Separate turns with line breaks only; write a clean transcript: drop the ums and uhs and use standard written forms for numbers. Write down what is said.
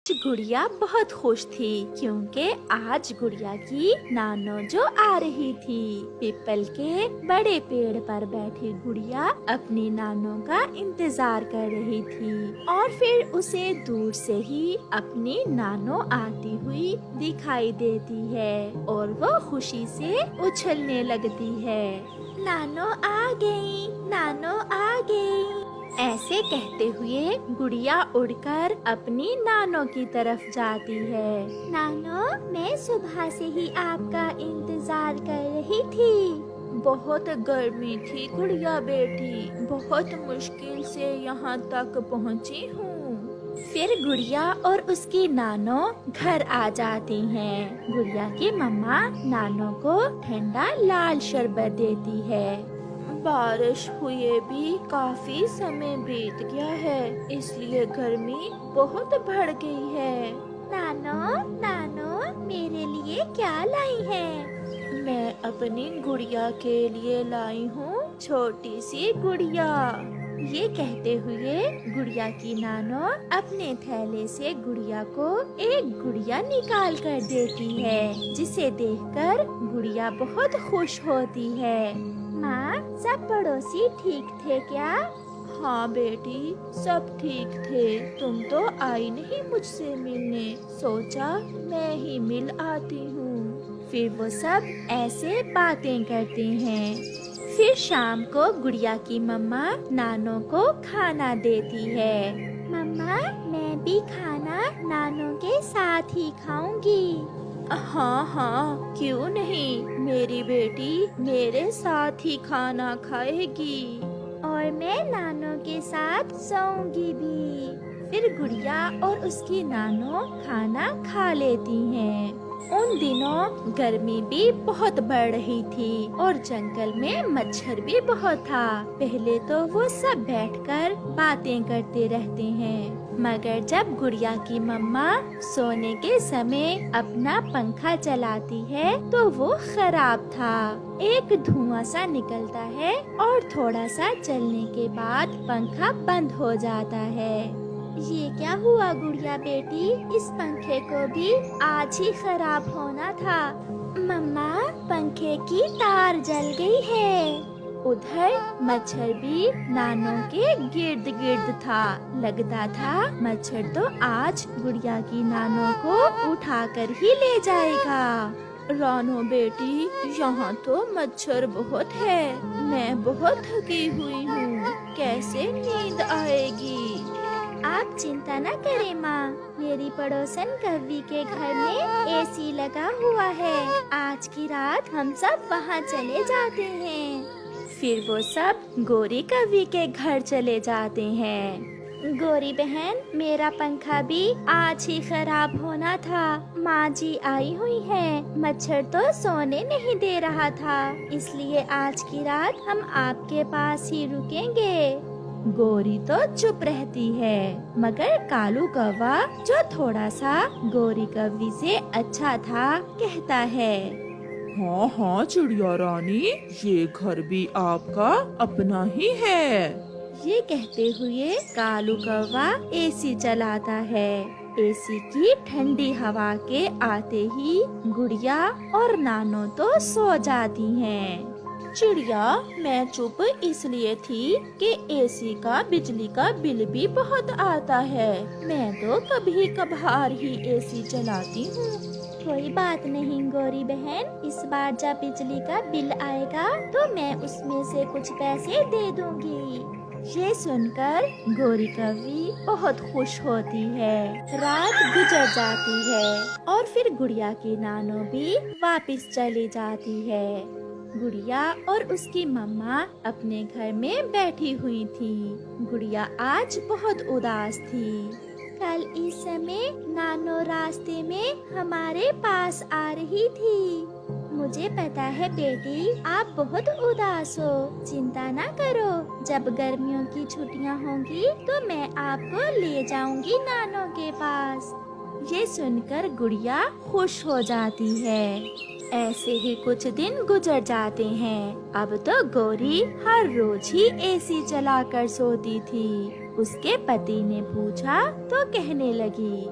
गुड़िया बहुत खुश थी क्योंकि आज गुड़िया की नानो जो आ रही थी। पीपल के बड़े पेड़ पर बैठी गुड़िया अपनी नानो का इंतजार कर रही थी और फिर उसे दूर से ही अपनी नानो आती हुई दिखाई देती है और वो खुशी से उछलने लगती है। नानो आ गई, नानो आ गई। ऐसे कहते हुए गुड़िया उड़कर अपनी नानो की तरफ जाती है। नानो, मैं सुबह से ही आपका इंतजार कर रही थी। बहुत गर्मी थी गुड़िया बेटी, बहुत मुश्किल से यहाँ तक पहुँची हूँ। फिर गुड़िया और उसकी नानो घर आ जाती हैं। गुड़िया की मम्मा नानो को ठंडा लाल शरबत देती है। बारिश हुए भी काफी समय बीत गया है, इसलिए गर्मी बहुत बढ़ गई है। नानो, नानो, मेरे लिए क्या लाई है? मैं अपनी गुड़िया के लिए लाई हूँ छोटी सी गुड़िया। ये कहते हुए गुड़िया की नानो अपने थैले से गुड़िया को एक गुड़िया निकाल कर देती है, जिसे देखकर गुड़िया बहुत खुश होती है। माँ, सब पड़ोसी ठीक थे क्या? हाँ बेटी, सब ठीक थे। तुम तो आई नहीं मुझसे मिलने, सोचा मैं ही मिल आती हूँ। फिर वो सब ऐसे बातें करते हैं। फिर शाम को गुड़िया की मम्मा नानो को खाना देती है। मम्मा, मैं भी खाना नानो के साथ ही खाऊंगी। हाँ हाँ, क्यों नहीं, मेरी बेटी मेरे साथ ही खाना खाएगी और मैं नानो के साथ सोऊंगी भी। फिर गुड़िया और उसकी नानो खाना खा लेती हैं। उन दिनों गर्मी भी बहुत बढ़ रही थी और जंगल में मच्छर भी बहुत था। पहले तो वो सब बैठकर बातें करते रहते हैं, मगर जब गुड़िया की मम्मा सोने के समय अपना पंखा चलाती है तो वो खराब था। एक धुआं सा निकलता है और थोड़ा सा चलने के बाद पंखा बंद हो जाता है। ये क्या हुआ गुड़िया बेटी? इस पंखे को भी आज ही खराब होना था। मम्मा, पंखे की तार जल गई है। उधर मच्छर भी नानो के गिर्द गिर्द था। लगता था मच्छर तो आज गुड़िया की नानो को उठाकर ही ले जाएगा। रानो बेटी, यहाँ तो मच्छर बहुत है, मैं बहुत थकी हुई हूँ, कैसे नींद आएगी? आप चिंता न करें माँ, मेरी पड़ोसन कव्वी के घर में एसी लगा हुआ है। आज की रात हम सब वहाँ चले जाते हैं। फिर वो सब गोरी कव्वी के घर चले जाते हैं। गोरी बहन, मेरा पंखा भी आज ही खराब होना था। माँ जी आई हुई है, मच्छर तो सोने नहीं दे रहा था, इसलिए आज की रात हम आपके पास ही रुकेंगे। गोरी तो चुप रहती है, मगर कालू कौवा, जो थोड़ा सा गोरी कव्वी से अच्छा था, कहता है,
हाँ हाँ चिड़िया रानी, ये घर भी आपका अपना ही है।
ये कहते हुए कालू कौवा एसी चलाता है। एसी की ठंडी हवा के आते ही गुड़िया और नानो तो सो जाती हैं। चिड़िया, मैं चुप इसलिए थी कि एसी का बिजली का बिल भी बहुत आता है। मैं तो कभी कभार ही एसी चलाती हूँ। कोई बात नहीं गोरी बहन, इस बार जब बिजली का बिल आएगा तो मैं उसमें से कुछ पैसे दे दूंगी। ये सुनकर गोरी कव्वी बहुत खुश होती है। रात गुजर जाती है और फिर गुड़िया की नानो भी वापस चली जाती है। गुड़िया और उसकी मम्मा अपने घर में बैठी हुई थी। गुड़िया आज बहुत उदास थी। कल इस समय नानो रास्ते में हमारे पास आ रही थी। मुझे पता है बेटी, आप बहुत उदास हो। चिंता ना करो, जब गर्मियों की छुट्टियां होंगी तो मैं आपको ले जाऊंगी नानो के पास। ये सुनकर गुड़िया खुश हो जाती है। ऐसे ही कुछ दिन गुजर जाते हैं। अब तो गोरी हर रोज ही एसी चलाकर सोती थी। उसके पति ने पूछा तो कहने लगी,